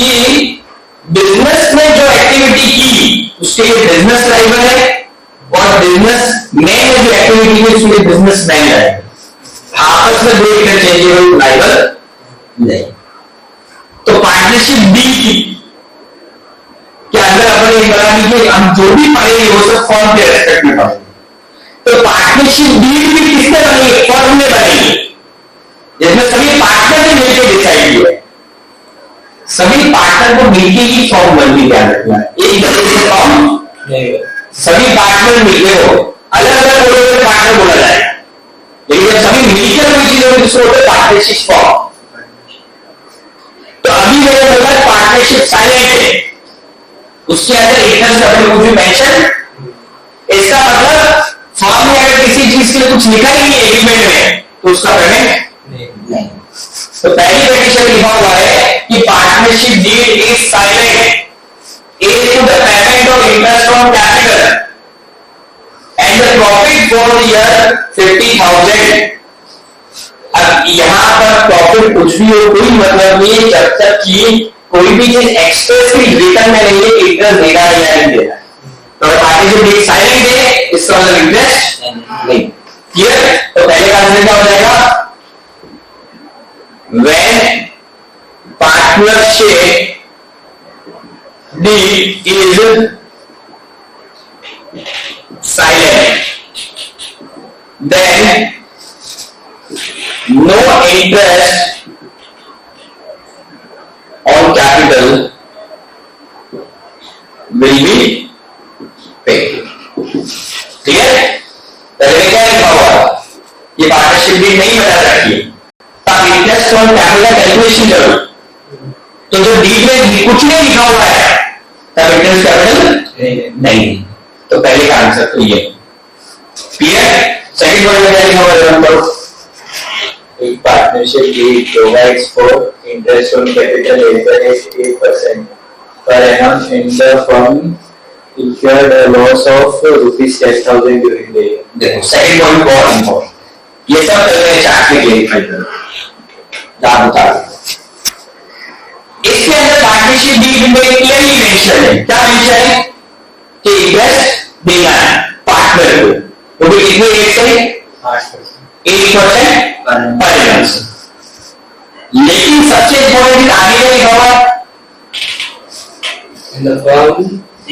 कि बिजनेस में जो एक्टिविटी की उसके लिए बिजनेस लाइबल है और बिजनेस में जो एक्टिविटी की उसके लिए बिजनेस मैन है, आपस में दो इंटरचेंजेबल लाइबल नहीं। तो पार्टनरशिप डी के अंदर अपने बना लीजिए, हम जो भी पढ़ेंगे वो सब फॉर्म के रेस्पेक्ट में पढ़ेंगे। तो पार्टनरशिप डीड भी किसने बनी? फॉर्म में बनेगी, जिसमें सभी पार्टनर ने मिलकर डिसाइड किया, सभी पार्टनर को मिलकर ही फॉर्म बनती, ध्यान रखना। एक तरह से फॉर्म सभी पार्टनर मिलकर हो, अलग अलग बोले पार्टनर बोला जाए, लेकिन जब सभी मिलकर कोई चीज होगी उसको बोलते पार्टनरशिप फॉर्म। तो अभी मैंने बोला पार्टनरशिप साइलेंट है, उसके अंदर इंटरेस्ट अपने कुछ भी मेंशन, इसका मतलब फॉर्म में अगर किसी चीज के लिए कुछ लिखा ही नहीं एग्रीमेंट में तो उसका पेमेंट नहीं। तो पहली कंडीशन लिखा हुआ है कि partnership deed is silent as to the payment of interest on capital and the profit for the year 50,000। अब यहां पर प्रॉफिट कुछ भी हो कोई मतलब नहीं है जब तक कि कोई भी चीज एक्सप्रेसली रिटर्न में नहीं है इंटरेस्ट देना है या नहीं देना। तो पार्टनरशिप डीड साइलेंट है, इसका मतलब इंटरेस्ट नहीं। क्लियर? तो पहले का आंसर क्या हो जाएगा? When partnership deed is silent, then no interest on capital will be paid. ठीक है? पहले क्या लिखा हुआ कि पार्टनरशिप डीड नहीं बता रखी, तब इंटरेस्ट ऑन कैपिटल कैलकुलेशन करो, तो जो डीड में कुछ नहीं लिखा हुआ है तब इंटरेस्ट कैपिटल नहीं। तो पहले का आंसर तो ये। क्लियर? सेकंड वर्ड में क्या लिखा हुआ है? नंबर एक partnership deed provides for interest on capital as 8% per annum in the firm incurred a loss of rupees 10,000 during the year. देखो सेकंड पॉइंट बहुत इंपॉर्टेंट, ये सब पहले चार्ट में क्लियर कर बता। इसके अंदर पार्टनरशिप डीड में क्लियरली मेंशन है, क्या मेंशन है कि इंटरेस्ट देना है पार्टनर को, वो भी कितने रेट से? 8% पर एनम। लेकिन सबसे इंपॉर्टेंट आगे क्या लिखा हुआ है? In the firm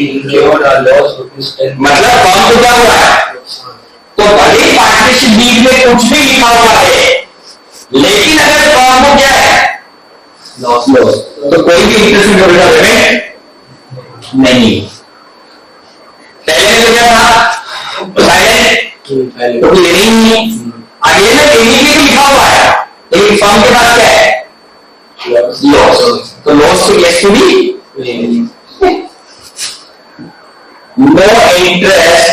incurred a loss rupees 10,000। मतलब फर्म को क्या हुआ है? तो भले पार्टनरशिप डीड में कुछ भी लिखा हुआ है, लेकिन अगर फर्म को क्या है? लॉस, तो कोई भी इंटरेस्ट का पेमेंट नहीं। पहले तो क्या था? साइलेंट, तो लेनी नहीं। आगे ना लेनी के लिए लिखा हुआ है, लेकिन फर्म के पास क्या है? लॉस, तो लॉस तो yes to be no interest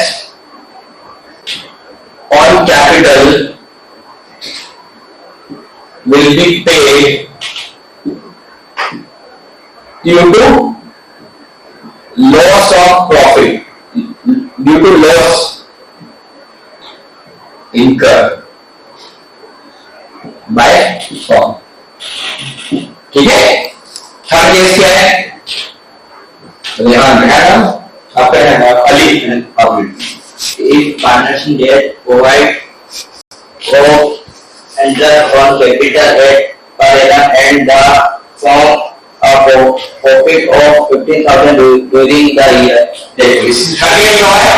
on capital will be paid due to loss of profit, due to loss incurred by firm। ठीक है? थर्ड केस क्या है? तो यहां लिखा था आपका है Ali if partnership debt provide of interest on capital at per annum and the firm a profit of 15,000 during the year, that is again क्या है?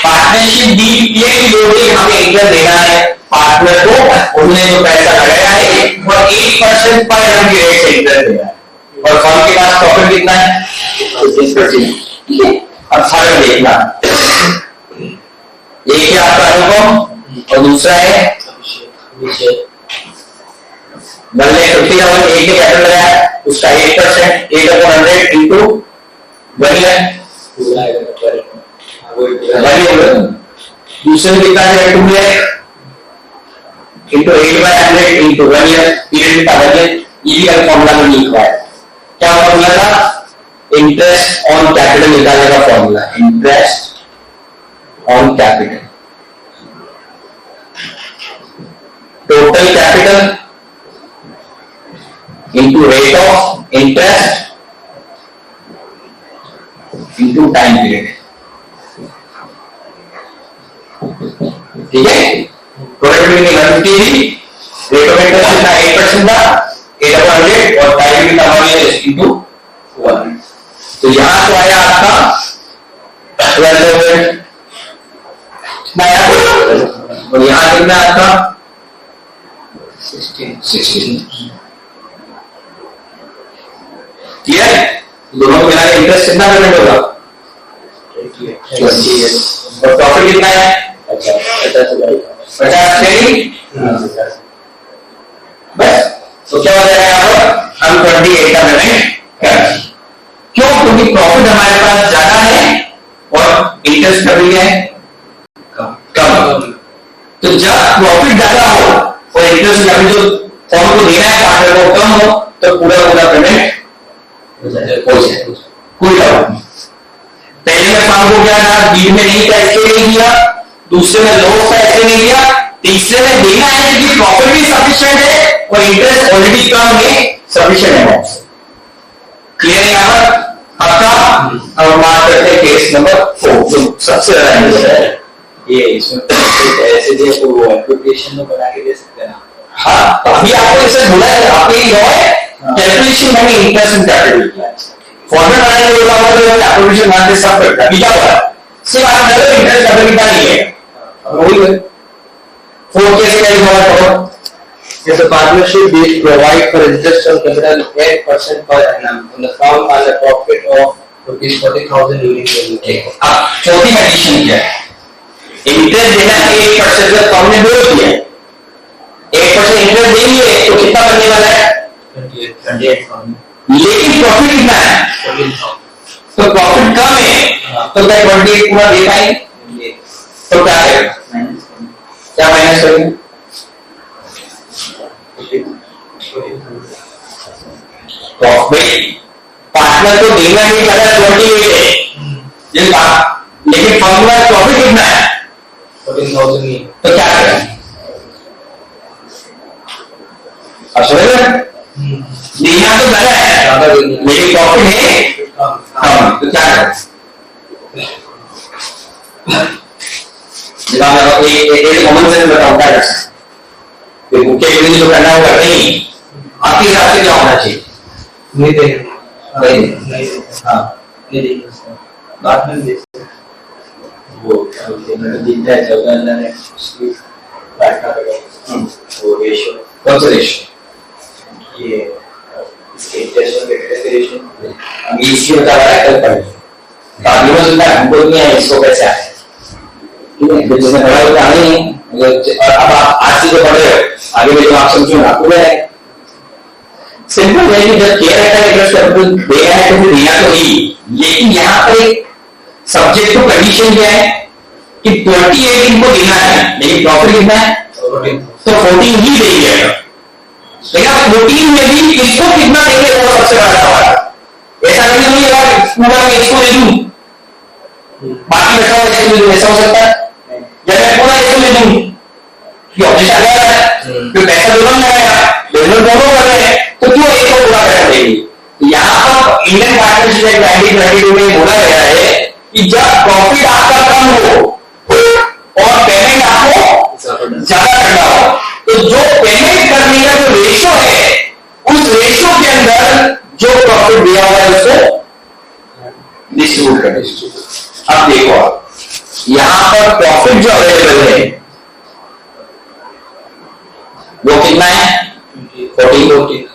पार्टनरशिप डीड क्लियरली बोलती है हमें इंटरेस्ट देना है पार्टनर को, उन्होंने जो पैसा लगाया है और 8% पर एनम की रेट से इंटरेस्ट देना है, और फर्म के पास प्रॉफिट कितना है? 15%। ठीक है? अब फर्क देखना, एक है आपका अनुभव और दूसरा है बल्ले 50,000 एक कैपिटल लगाया, उसका 8% 8/100 इंटू 1 लाख, दूसरे में कितना है? 2 lakh into 8/100 into 1 year period का बजट। ये फॉर्मूला में लिखा है, क्या फॉर्मूला था? इंटरेस्ट ऑन कैपिटल निकालने का formula, interest on capital, total capital into rate of interest into time period. ठीक है, प्रोडक्टिविटी 150 थी, रेट ऑफ इंटरेस्ट कितना 8% था, 800 और टाइम कितना हमारे इंटू 1। तो यहां तो आया आपका 1200 कितना आया, और यहां कितना आपका 16। क्लियर, दोनों को मिला के इंटरेस्ट कितना पेमेंट होगा 20 और प्रॉफिट कितना है 50 बस। तो क्या हो जाएगा यहाँ पर, हम 28 का पेमेंट कर, क्यों, क्योंकि प्रॉफिट हमारे पास ज्यादा है और इंटरेस्ट कर दिया है कम। तो जब प्रॉफिट ज्यादा हो और इंटरेस्ट अभी जो फॉर्म को देना है पार्टनर को कम हो, तो पूरा पेमेंट हो जाए, कोई डाउट नहीं। पहले में फॉर्म को क्या था, बीच में नहीं था इसलिए नहीं दिया, दूसरे में लॉस था इसलिए नहीं दिया, तीसरे में देना है कि प्रॉफिट भी सफिशिएंट है और इंटरेस्ट ऑलरेडी कम है, सफिशिएंट है। क्लियर है यहाँ पर आपका। अब बात करते हैं केस नंबर 4, जो सबसे ज्यादा है ये, इसमें ऐसे दिया तो वो एप्लीकेशन में बना के दे सकते हैं। हाँ, तो अभी आपको इसे बोला है, आपके ये है कैलकुलेशन में इंटरेस्ट एंड कैपिटल फॉर्मूला बनाने के बाद तो कैलकुलेशन बनाते सब करता है, क्या हुआ सिर्फ आप मतलब इंटरेस्ट कैपिटल कितना नहीं है, वही है 4 कैसे कैलकुलेट करो। Yes, a partnership which provide for interest on capital 8% per annum on the firm and a profit of rupees 40,000 during the year. अब चौथी कंडीशन क्या है, इंटरेस्ट देना 8% का फर्म ने बोल दिया 8% इंटरेस्ट देंगे तो कितना बनने वाला है 28,000, लेकिन प्रॉफिट कितना है 14,000, तो प्रॉफिट कम है, तो क्या 28 पूरा दे पाएंगे, तो क्या है क्या माइनस करेंगे, प्रॉफिट पार्टनर को देना ही ज्यादा 28 है, लेकिन फर्म का प्रॉफिट कितना है 14,000 ही, तो क्या करें, अब समझ रहे, देना तो ज्यादा है लेकिन प्रॉफिट है कम, तो क्या करें, एक कॉमन सेंस बताऊं क्या कर मुख्य जो करना होगा नहीं, आपके हिसाब से क्या होना चाहिए, नहीं देंगे, हाँ नहीं देंगे, बाद में देंगे, वो दिखता है 14,000 है उसकी बात का वो रेशियो कौन सा रेशियो, ये इसके इंटरेस्ट और कैपिटल के रेशियो, हम इसकी बता रहा है कल पढ़ेंगे, बाद में सुनना हमको नहीं है इसको कैसे आए, ठीक है, बिजनेस में बड़ा होता नहीं, और अब आप आज से जो पढ़ रहे हो आगे में जो आप समझो आपको है सिंपल है कि जब केयर रहता है इंटरेस्ट कैपिटल देना है तो फिर देना तो ही, लेकिन यहाँ पर एक सब्जेक्ट टू कंडीशन क्या है कि 28 इनको देना है लेकिन प्रॉफिट कितना है 14, तो 14 ही देंगे, लेकिन आप 14 में भी इसको कितना देंगे वो सबसे बड़ा सवाल है, ऐसा नहीं है यार पूरा मैं इसको दे दूं बाकी बचा हुआ इसको दे दूं, ऐसा हो सकता है, या मैं पूरा इसको दे दूं कि ऑब्जेक्ट आ गया है तो पैसा दोनों लगाएगा, दोनों कर रहे हैं तो क्यों एक को पूरा कर देंगे। यहाँ पर इंडियन पार्टनरशिप एक्ट 1922 में बोला गया है कि जब प्रॉफिट आपका कम हो और पेमेंट आपको ज्यादा करना हो, तो जो पेमेंट करने का जो रेशियो है उस रेशियो के अंदर जो प्रॉफिट दिया हुआ है उसको डिस्ट्रीब्यूट कर। अब देखो यहां पर प्रॉफिट जो अवेलेबल है वो कितना है 14,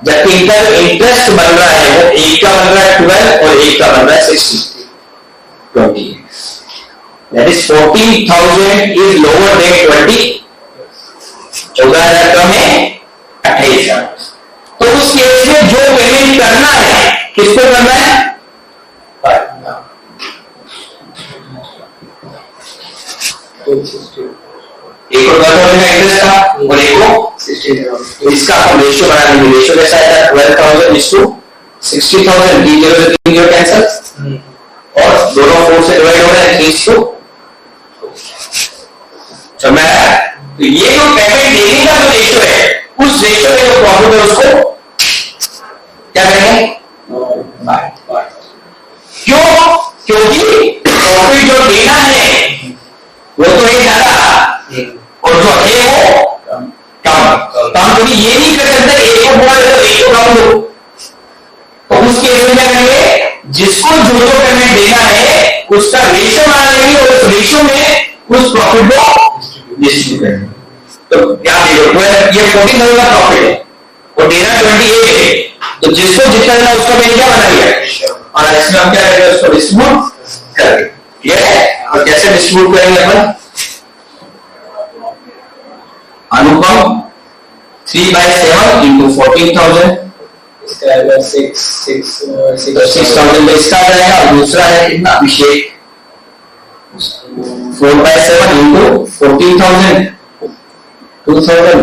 जबकि इंटरेस्ट बन रहा है वो एक का बन रहा है 12 और एक का बन रहा है 20, that is 14,000 is lower than 20, 14,000 कम है 28,000, तो उस केस में जो पेमेंट करना है किसको करना है, एक को 12,000 का इंटरेस्ट था और एक को 16,000, तो इसका हम रेशियो बना लेंगे, रेशियो कैसा है 12,000 is to 60,000, 3 से 3 0 कैंसिल और दोनों 4 से डिवाइड हो रहे हैं 3 को, समझ आया, तो ये जो पेमेंट देने का जो रेशियो है उस रेशियो में जो प्रॉफिट है उसको क्या करेंगे, क्यों जो पेमेंट देना है उसका रेशियो बना लेंगे और उस रेशियो में उस प्रॉफिट को डिस्ट्रीब्यूट करेंगे। तो ध्यान देखो, ये 14,000 का प्रॉफिट है और देना 28 है, तो जिसको जितना देना उसका मैंने क्या बना लिया और इसमें हम क्या करेंगे उसको डिस्ट्रीब्यूट करेंगे। ठीक है, और कैसे डिस्ट्रीब्यूट करेंगे अपन? अनुपम 3/7 into 14,000, इसका आएगा 6,000 इसका आ जाएगा। और दूसरा है कितना? अभिषेक 4/7 into 14,000, 2,000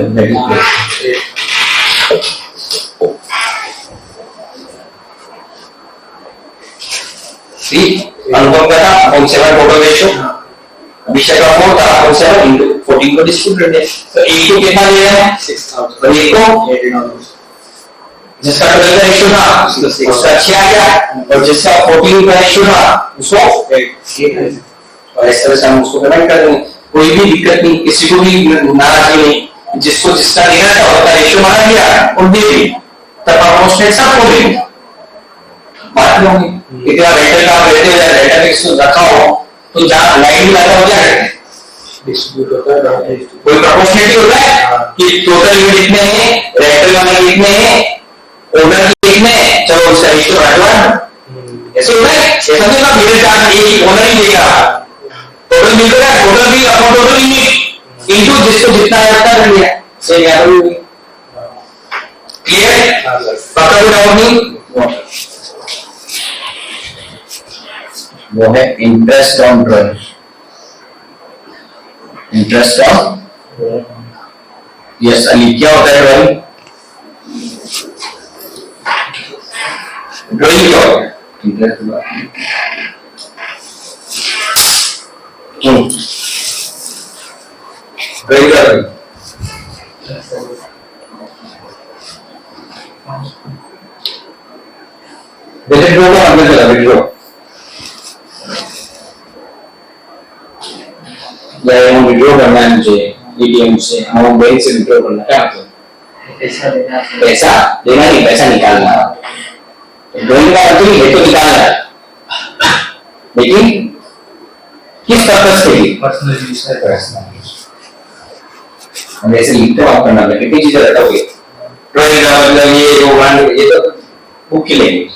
अनुपम का था 7 टोटल रेशियो, अभिषेक का 4 था 7 into 14 को डिस्ट्रीब्यूट कर तो एक को कितना ले रहे हैं? 6,000 और एक को 18,000 जिसका टोटल का रेशियो था उसका 6 आ गया और जिसका 14 का रेशियो था उसको 8 और इस तरह से हम उसको पेमेंट कर देंगे। कोई भी दिक्कत नहीं, किसी को भी नाराजगी नहीं, जिसको जिसका लेना था उसका रेशियो माना गया और दे दी, तब प्रोपोर्शनल सबको देंगे। बात होगी इतना रेंटल का रहते हुए रेंटल फिक्स रखा हो तो जहाँ लाइन भी लगा हो जाए डिस्ट्रीब्यूट होता है, कोई प्रोपोर्शनलिटी होता है कि टोटल यूनिट कितने हैं, रेंटल वाले कितने हैं, ओनर के कितने हैं, चलो उसका रेशियो बढ़ा ऐसे होता है। समझे ना, मेरे चार्ज एक ओनर ही देगा, टोटल बिल का total bill upon total unit into जिसको जितना है उतना कर लिया, सही याद होगी। क्लियर? पक्का कोई डाउट नहीं? वो है interest on drawing, interest on yes Ali. क्या होता है ड्रॉइंग? ड्रॉइंग क्या होता है? ड्रॉइंग क्या होता है? विड्रॉ का मतलब क्या है? विड्रॉ अमाउंट विड्रॉ करना है मुझे एटीएम से, अमाउंट बैंक से विड्रॉ करना है, क्या मतलब? पैसा देना नहीं, पैसा निकालना। ड्रॉइंग का मतलब है तो निकालना है, लेकिन किस पर्पस के लिए? पर्सनल यूज है। हम ऐसे लिखते हो आप करना है, कितनी चीजें रखोगे ड्रॉइंग का मतलब ये तो बुक की लैंग्वेज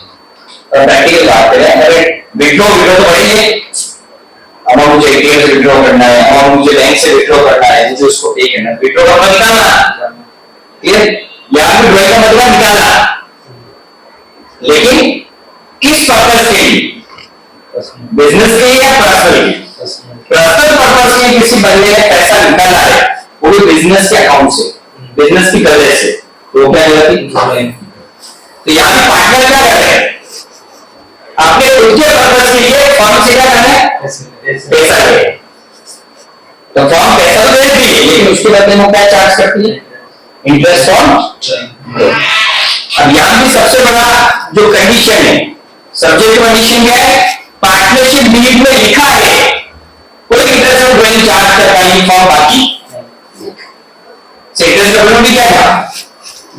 और प्रैक्टिकल बात करें। अगर विड्रॉ तो बढ़िए अमाउंट मुझे एटीएम से विड्रॉ करना है, अमाउंट मुझे बैंक से विड्रॉ करना है, मुझे उसको पे करना है, विड्रॉ का मतलब निकालना। क्लियर? यहाँ पे ड्रॉइंग का मतलब निकालना, लेकिन किस पर्पस के लिए? बिजनेस के लिए या पर्सनल के लिए? पर्सनल पर्पस के लिए किसी बंदे ने पैसा निकाला है वो भी बिजनेस के अकाउंट से, बिजनेस की वजह से, तो क्या होती? तो यहाँ पे पार्टनर क्या कर रहे हैं? अपने खुद के पर्पस के लिए फर्म से क्या करना है? पैसा ले। तो फर्म पैसा तो दे रही है, लेकिन उसके बदले में क्या चार्ज करती है? Interest on. अब यहाँ भी सबसे बड़ा जो कंडीशन है, सब्जेक्ट कंडीशन क्या है? पार्टनरशिप डीड में लिखा है कोई इंटरेस्ट ऑन ड्रॉइंग चार्ज कर पाएगी फर्म, बाकी इंटरेस्ट का भी क्या था?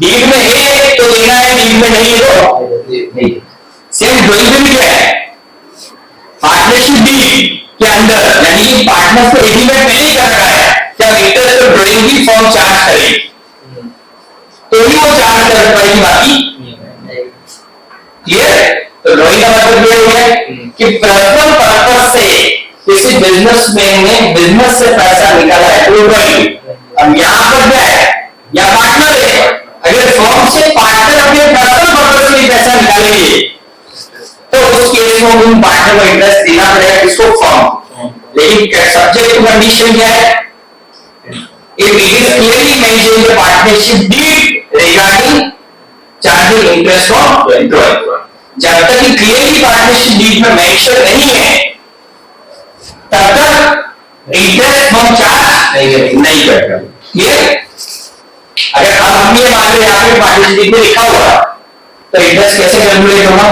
डीड में है तो देना है, डीड में नहीं है तो नहीं। सेम ड्रॉइंग में भी क्या है? पार्टनरशिप डीड के अंदर, यानी कि पार्टनर को एग्रीमेंट नहीं कर रहा है क्या इंटरेस्ट और ड्रॉइंग भी फॉर्म चार्ज करे तो ही वो चार्ज कर पाएगी, बाकी क्लियर? तो ड्रॉइंग का मतलब ये हो गया कि पर्सनल पर्पस से किसी बिजनेसमैन ने बिजनेस से पैसा निकाला है तो ड्रॉइंग। अब यहाँ पर क्या है? या पार्टनर है, अगर फॉर्म से पार्टनर अपने पर्सनल पर्पस के लिए पैसा निकालेंगे तो उस केस में उन पार्टनर को इंटरेस्ट देना पड़ेगा, किसको? फॉर्म। लेकिन सब्जेक्ट कंडीशन क्या है? It is clearly mentioned in the partnership deed regarding charging interest on drawing. जब तक कि क्लियरली पार्टनरशिप डीड में मेंशन नहीं है तब तक इंटरेस्ट हम चार्ज नहीं करते। क्लियर? अगर हम ये मान लो यहाँ पे पार्टनरशिप डीड में लिखा हुआ तो इंटरेस्ट कैसे कैलकुलेट होगा?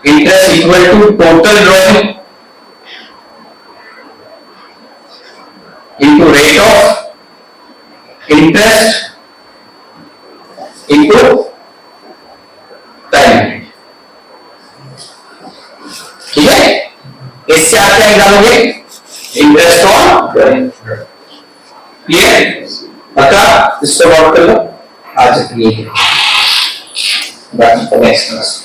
Interest equal to total drawing into rate of interest into time. ठीक है, इससे आप क्या निकालोगे, इंटरेस्ट ऑन, क्लियर, पक्का, इसको नोट कर लो, आज ये बाकी तो नेक्स्ट क्लास।